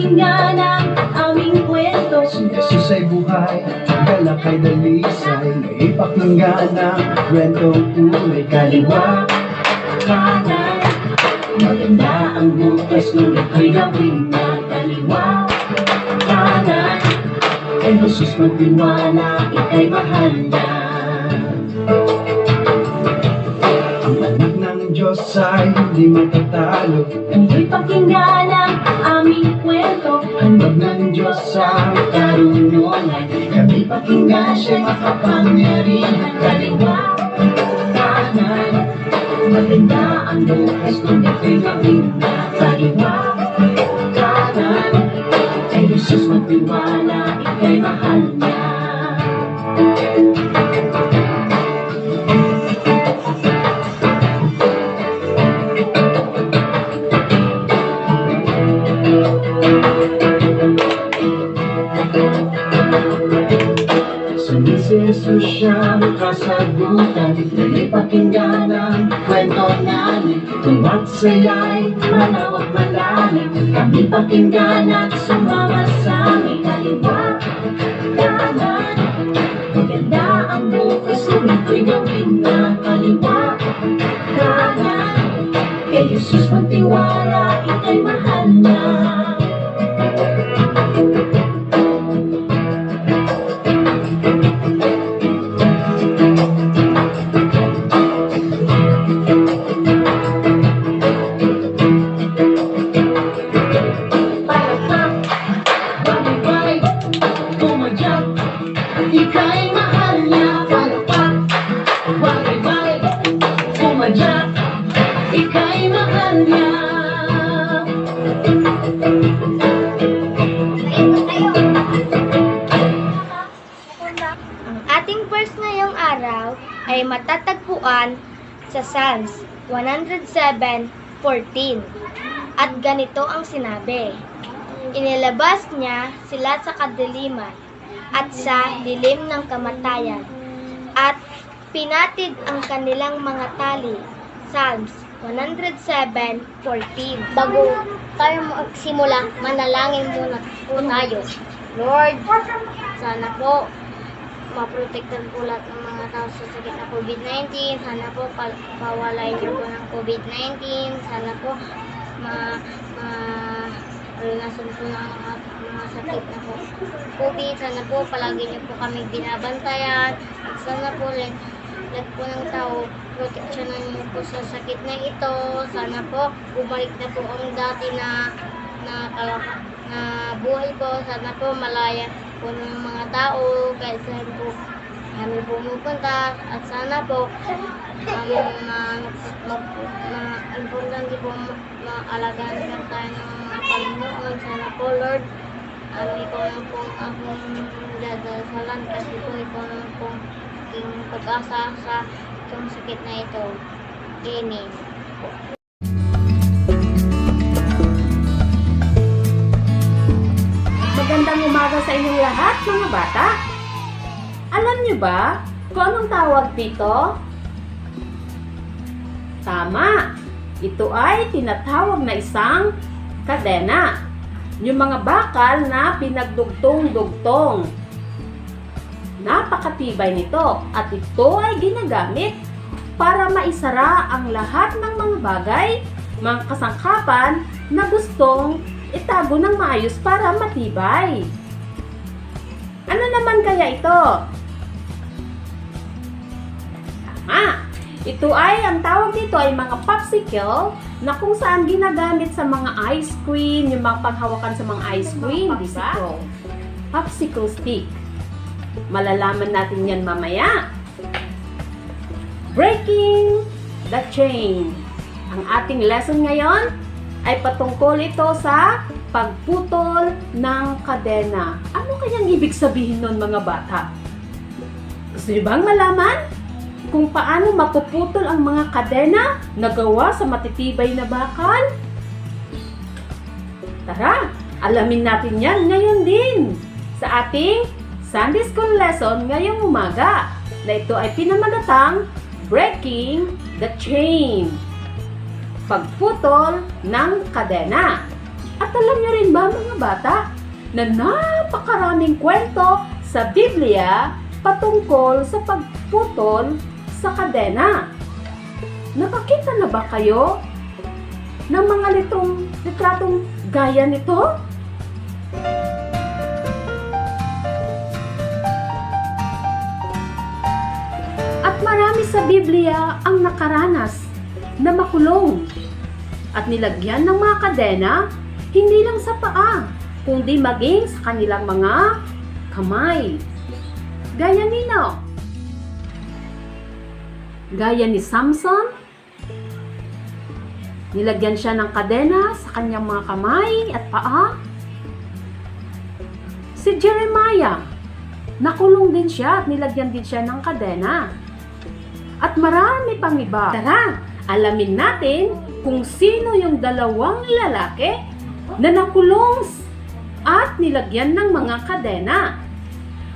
pakinggan ang aming kwento. Si Jesus ay buhay, galak ay dalisay, naipakinggan ang kwentong tunay. Kaliwa, Kanan, maganda ang bukas, ngunit ko'y gawin na kaliwa. Kanan, kay Jesus magtiwala, ika'y mahal na. ang anak ng Diyos ay hindi matatalo. Ngayon pakinggan ang aming kwento. Handog ng Diyos ang karunungan, kami pakinggan siya makapangyarihan. Kaliwa, kanan, maganda ang bukas, ngunit ko'y gawin na kaliwa. Kanan, kay Jesus magtiwala, ika'y mahal na. Sunod si Jesus siya ang kasagutan, dali pakinggan ang kwento namin. Tuwag saya'y malawak malalim, Kami pakinggan at sumama sa aming kaliwa. Kanan, maganda ang bukas, ngunit ko'y gawin na kaliwa. Kanan, kay Jesus magtiwala, ika'y mahal na. Ika'y mahal niya, palakpak, bagay-bagay, pumadyak, ika'y mahal niya. Ang ating verse ngayong araw ay matatagpuan sa Psalms 107:14. At ganito ang sinabi, inilabas niya sila sa kadiliman at sa dilim ng kamatayan, at pinatid ang kanilang mga tali. Psalms 107:14. Bago tayo magsimula, manalangin muna po tayo. Lord, sana po maprotektan po lahat ng mga tao sa sakit na COVID-19. Sana po pawalay niyo po ng COVID-19. Sana po malunasan po ng mga sakit na po COVID. Sana po palagi niyo po kami binabantayan. At sana po lahat po ng tao proteksyonan niyo po sa sakit na ito. Sana po bumalik na po ang dati na buhay po. Sana po malaya po ng mga tao kahit saan po kami pumupunta. At sana po importante po maalagaan lang tayo ng mga Panginoon. Sana po, Lord, ikaw lang po akong dadasalan kasi po ikaw lang po aking pag-asa sa itong sakit na ito. Amen. Magandang umaga sa inyong lahat, mga bata. Alam niyo ba kung anong tawag dito? Tama! Ito ay tinatawag na isang kadena. Yung mga bakal na pinagdugtong-dugtong. Napakatibay nito at ito ay ginagamit para maisara ang lahat ng mga bagay, mga kasangkapan na gustong itago ng maayos para matibay. Ano naman kaya ito? Tama! Ito ay, ang tawag dito ay mga popsicle na kung saan ginagamit sa mga ice cream, yung mga paghawakan sa mga ice cream, di ba? Popsicle stick. Malalaman natin yan mamaya. Breaking the chain. Ang ating lesson ngayon ay patungkol ito sa pagputol ng kadena. Ano kayang ibig sabihin nun, mga bata? Gusto niyo bang malaman kung paano mapuputol ang mga kadena na gawa sa matitibay na bakal? Tara, alamin natin yan ngayon din sa ating Sunday School lesson ngayong umaga na ito ay pinamagatang Breaking the Chain. Pagputol ng kadena. At alam niyo rin ba mga bata, na napakaraming kwento sa Biblia patungkol sa pagputol sa kadena. Nakakita na ba kayo ng mga litratong gaya nito? At marami sa Biblia ang nakaranas na makulong at nilagyan ng mga kadena hindi lang sa paa, kundi maging sa kanilang mga kamay. Gaya nino? Gaya ni Samson, nilagyan siya ng kadena sa kanyang mga kamay at paa. Si Jeremiah, nakulong din siya at nilagyan din siya ng kadena. At marami pang iba. Tara, alamin natin kung sino yung dalawang lalaki na nakulong at nilagyan ng mga kadena.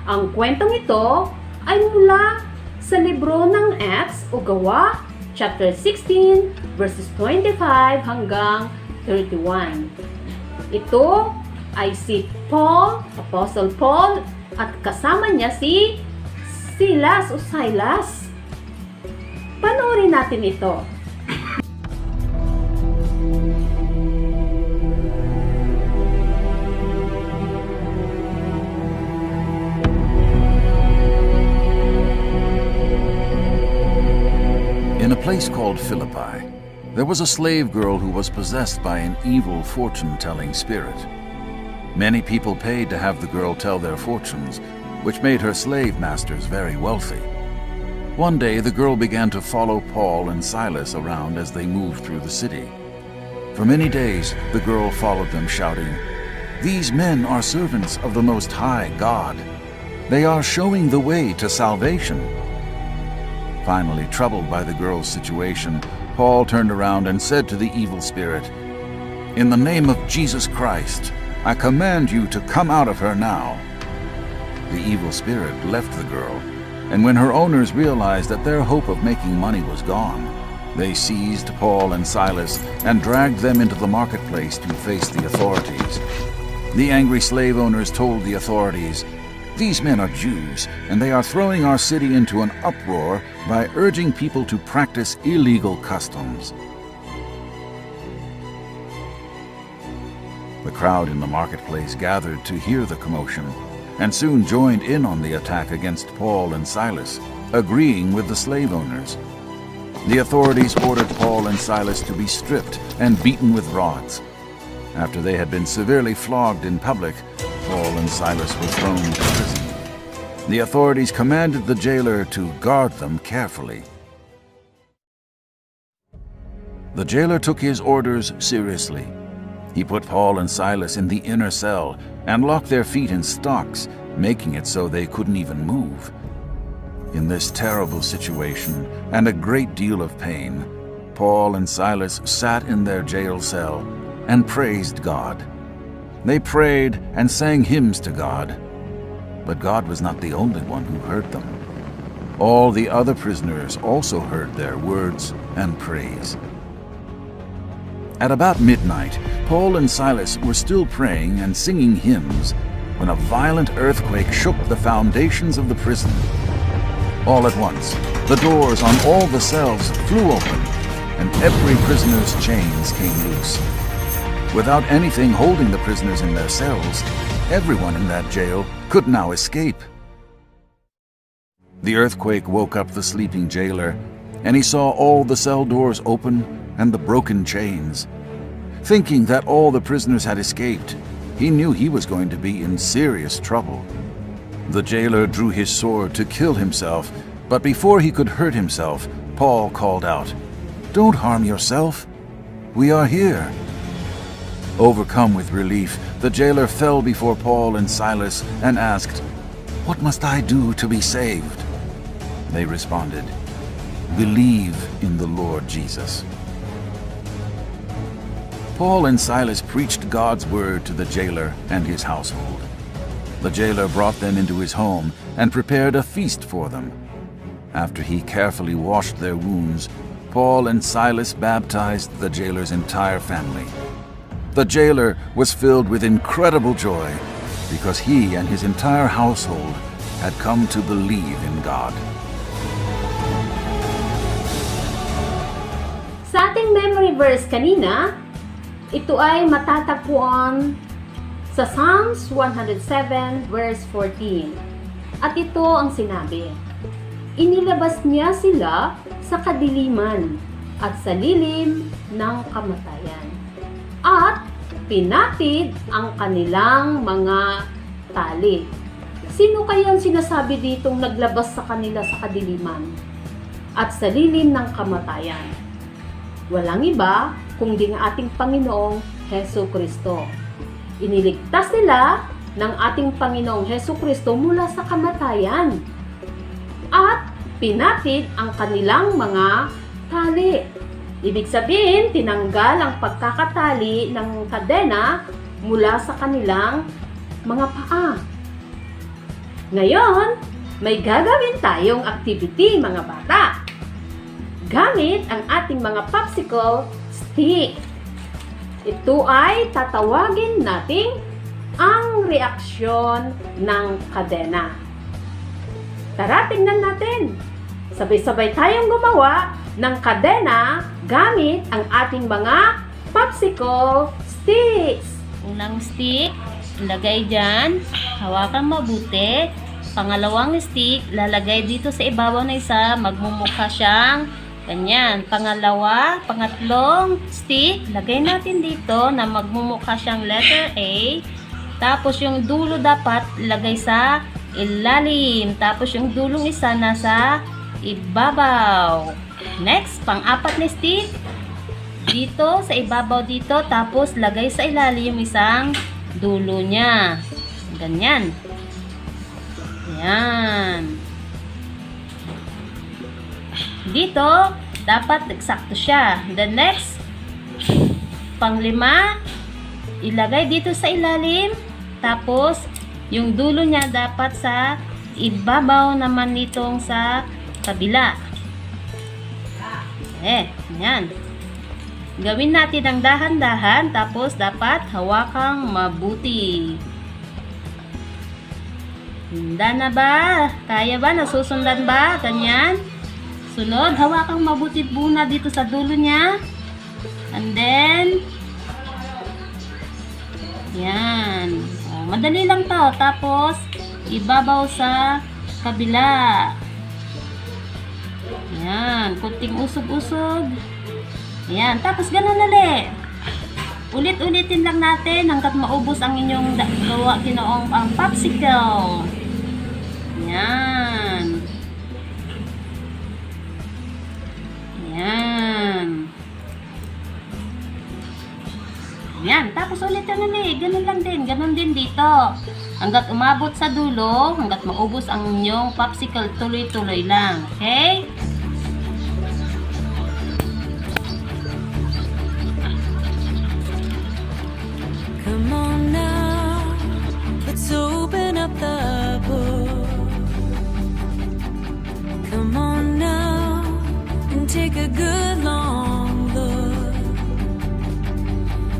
Ang kwentong ito ay mula sa libro ng Acts o Gawa, chapter 16, verses 25 hanggang 31. Ito ay si Paul, Apostle Paul, at kasama niya si Silas o Silas. Panoorin natin ito. In a place called Philippi, there was a slave girl who was possessed by an evil fortune-telling spirit. Many people paid to have the girl tell their fortunes, which made her slave masters very wealthy. One day, the girl began to follow Paul and Silas around as they moved through the city. For many days, the girl followed them, shouting, "These men are servants of the Most High God. They are showing the way to salvation." Finally, troubled by the girl's situation, Paul turned around and said to the evil spirit, "In the name of Jesus Christ, I command you to come out of her now." The evil spirit left the girl, and when her owners realized that their hope of making money was gone, they seized Paul and Silas and dragged them into the marketplace to face the authorities. The angry slave owners told the authorities, "These men are Jews, and they are throwing our city into an uproar by urging people to practice illegal customs." The crowd in the marketplace gathered to hear the commotion, and soon joined in on the attack against Paul and Silas, agreeing with the slave owners. The authorities ordered Paul and Silas to be stripped and beaten with rods. After they had been severely flogged in public, Paul and Silas were thrown into prison. The authorities commanded the jailer to guard them carefully. The jailer took his orders seriously. He put Paul and Silas in the inner cell and locked their feet in stocks, making it so they couldn't even move. In this terrible situation and a great deal of pain, Paul and Silas sat in their jail cell and praised God. They prayed and sang hymns to God. But God was not the only one who heard them. All the other prisoners also heard their words and praise. At about midnight, Paul and Silas were still praying and singing hymns when a violent earthquake shook the foundations of the prison. All at once, the doors on all the cells flew open, and every prisoner's chains came loose. Without anything holding the prisoners in their cells, everyone in that jail could now escape. The earthquake woke up the sleeping jailer, and he saw all the cell doors open and the broken chains. Thinking that all the prisoners had escaped, he knew he was going to be in serious trouble. The jailer drew his sword to kill himself, but before he could hurt himself, Paul called out, "Don't harm yourself. We are here." Overcome with relief, the jailer fell before Paul and Silas and asked, "What must I do to be saved?" They responded, "Believe in the Lord Jesus." Paul and Silas preached God's word to the jailer and his household. The jailer brought them into his home and prepared a feast for them. After he carefully washed their wounds, Paul and Silas baptized the jailer's entire family. The jailer was filled with incredible joy because he and his entire household had come to believe in God. Sa ating memory verse kanina, ito ay matatagpuan sa Psalms 107 verse 14. At ito ang sinabi, inilabas niya sila sa kadiliman at sa lilim ng kamatayan. At pinatid ang kanilang mga tali. Sino kaya ang sinasabi ditong naglabas sa kanila sa kadiliman at sa lilim ng kamatayan? Walang iba kundi ang ating Panginoong Hesus Kristo. Iniligtas nila ng ating Panginoong Hesus Kristo mula sa kamatayan at pinatid ang kanilang mga tali. Ibig sabihin, tinanggal ang pagkakatali ng kadena mula sa kanilang mga paa. Ngayon, may gagawin tayong activity mga bata. Gamit ang ating mga popsicle stick. Ito ay tatawagin nating ang reaksyon ng kadena. Tara, tingnan natin. Sabay-sabay tayong gumawa ng kadena gamit ang ating mga popsicle sticks. Unang stick, ilagay dyan. Hawakan mabuti. Pangalawang stick, lalagay dito sa ibabaw na isa. Magmumukha siyang ganyan. Pangatlong stick, lagay natin dito na magmumukha siyang letter A. Tapos yung dulo dapat lagay sa ilalim. Tapos yung dulong isa nasa ibabaw. Next, pang-apat na stick. Dito, sa ibabaw dito. Tapos, lagay sa ilalim yung isang dulo niya. Ganyan. Yan. Dito, dapat eksakto siya. The next, pang-lima, ilagay dito sa ilalim. Tapos, yung dulo niya dapat sa ibabaw naman nitong sa kabila. Yan. Gawin natin ang dahan-dahan, tapos dapat hawakang mabuti. Handa na ba? Kaya ba? Nasusundan ba? Ganyan. Sunod, hawakang mabuti muna dito sa dulo niya. And then, yan. Madali lang to. Tapos, ibabaw sa kabila. Yan, kunting usog-usog. Yan, tapos ganun ulit. Ulit-ulitin lang natin hanggat maubos ang inyong gawa ginoong ang popsicle. Yan. Yan. Yan, tapos ulitin ulit. Ganun lang din, ganun din dito. Hanggat umabot sa dulo, hanggat maubos ang inyong popsicle, tuloy-tuloy lang. Okay? Come on now, let's open up the book. Come on now, and take a good long look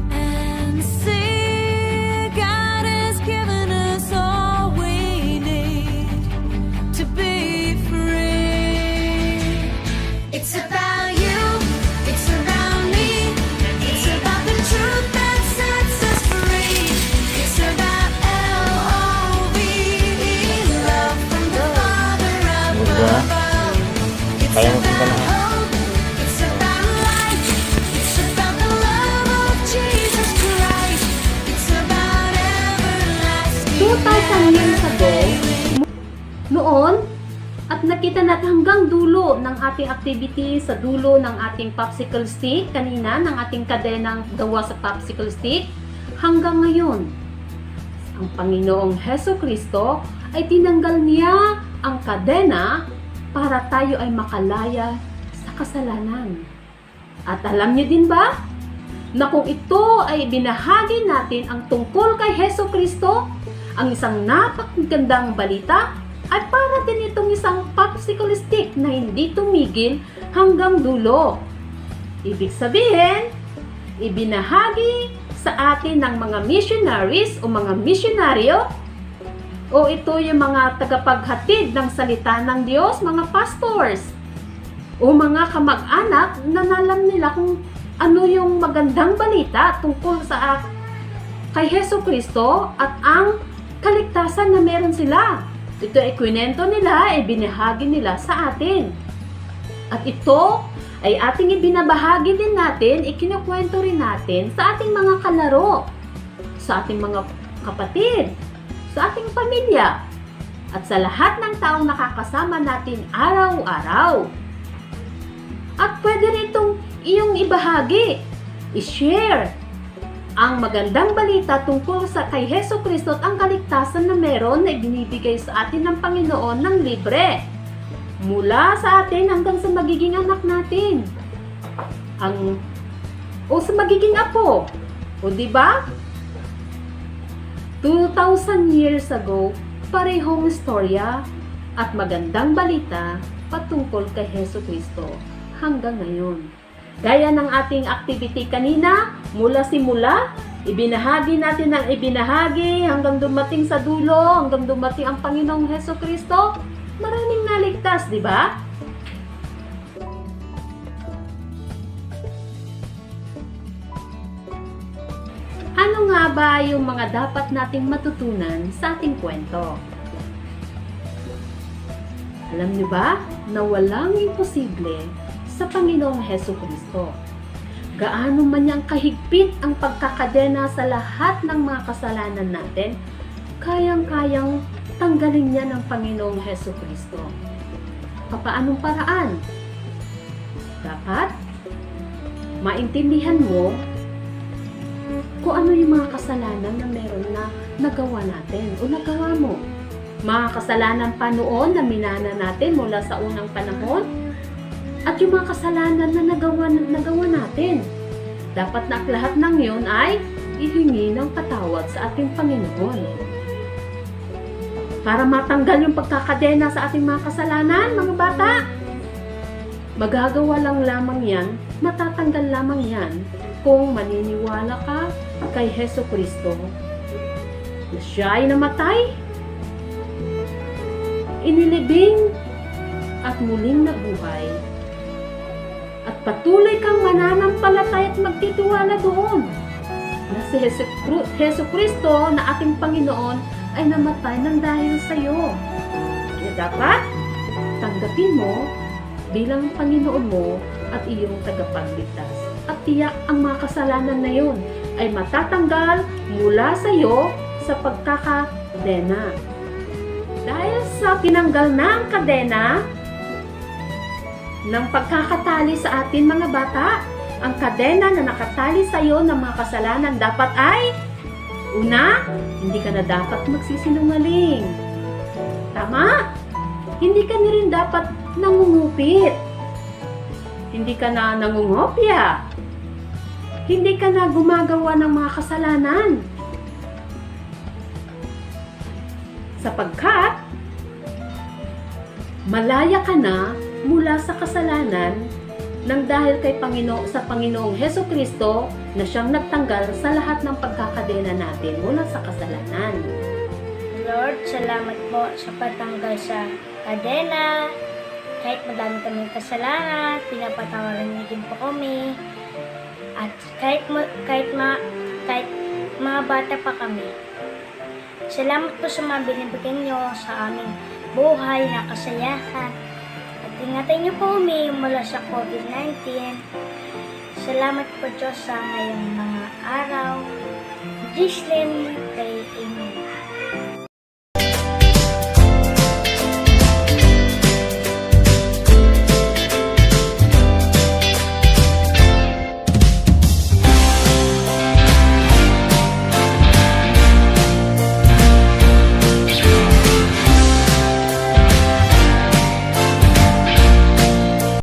and see God has given us all we need to be free. It's about you, it's about me, it's about the truth that sets us free. It's about L-O-V-E, love from the Father up above. It's about hope, it's about life, it's about the love of Jesus Christ. It's about everlasting 2,000 years ago, noon, at nakita natin hanggang dulo ng ating activity sa dulo ng ating popsicle stick kanina, ng ating kadenang gawa sa popsicle stick, hanggang ngayon. Ang Panginoong Hesus Kristo ay tinanggal niya ang kadena para tayo ay makalaya sa kasalanan. At alam niyo din ba na kung ito ay binahagi natin ang tungkol kay Hesus Kristo, ang isang napakagandang balita, ay para din itong isang popsicle stick na hindi tumigil hanggang dulo. Ibig sabihin, ibinahagi sa atin ng mga missionaries o mga misyonaryo? O ito yung mga tagapaghatid ng salita ng Diyos, mga pastors? O mga kamag-anak na alam nila kung ano yung magandang balita tungkol sa kay Hesus Kristo at ang kaligtasan na meron sila? Ito ay kwento nila, ay binahagi nila sa atin. At ito ay ating ibinabahagi din natin, ikinukwento rin natin sa ating mga kalaro, sa ating mga kapatid, sa ating pamilya, at sa lahat ng taong nakakasama natin araw-araw. At pwede rin itong iyong ibahagi, i-share ang magandang balita tungkol sa kay Hesus Kristo at ang kaligtasan na meron na ibinibigay sa atin ng Panginoon ng libre. Mula sa atin hanggang sa magiging anak natin. O sa magiging apo. O diba? 2,000 years ago, parehong istorya at magandang balita patungkol kay Hesus Kristo hanggang ngayon. Gaya ng ating activity kanina, mula simula, ibinahagi natin ang ibinahagi hanggang dumating sa dulo, hanggang dumating ang Panginoong Hesus Kristo. Maraming naligtas, di ba? Ano nga ba yung mga dapat nating matutunan sa ating kwento? Alam niyo ba na walang imposible sa Panginoong Hesus Kristo? Gaano man niyang kahigpit ang pagkakadena sa lahat ng mga kasalanan natin, kayang-kayang tanggalin niya ng Panginoong Hesus Kristo. Papaanong paraan? Dapat maintindihan mo kung ano yung mga kasalanan na meron na nagawa natin o nagawa mo. Mga kasalanan pa noon na minana natin mula sa unang panahon, at yung mga kasalanan na nagawa natin. Dapat na lahat ng yun ay ihingi ng patawad sa ating Panginoon. Para matanggal yung pagkakadena sa ating mga kasalanan, mga bata, magagawa lang lamang yan, matatanggal lamang yan, kung maniniwala ka kay Hesus Kristo na siya ay namatay, inilibing, at muling nabuhay. At patuloy kang mananampalataya at magtitiwala doon na si Hesus Kristo na ating Panginoon ay namatay ng dahil sa iyo. Kaya dapat tanggapin mo bilang Panginoon mo at iyong tagapagligtas. At tiyak ang mga kasalanan na yun ay matatanggal mula sa iyo sa pagkakadena. Dahil sa tinanggal na ang kadena ng pagkakatali sa atin, mga bata, ang kadena na nakatali sa iyo ng mga kasalanan dapat ay una, hindi ka na dapat magsisinungaling. Tama? Hindi ka na rin dapat nangungupit. Hindi ka na nangungopya. Hindi ka na gumagawa ng mga kasalanan. Sapagkat malaya ka na mula sa kasalanan nang dahil kay sa Panginoong Hesus Kristo na siyang nagtanggal sa lahat ng pagkakadena natin mula sa kasalanan. Lord, salamat po sa pagtanggal sa kadena. Kahit madami kaming kasalanan, pinapatawaran niyo din po kami. At kahit mga bata pa kami. Salamat po sa mga binibigyan niyo sa aming buhay na kasayahan. At ingatan niyo po kami mula sa COVID-19. Salamat po Diyos sa ngayong mga araw. Gislin kay Amen.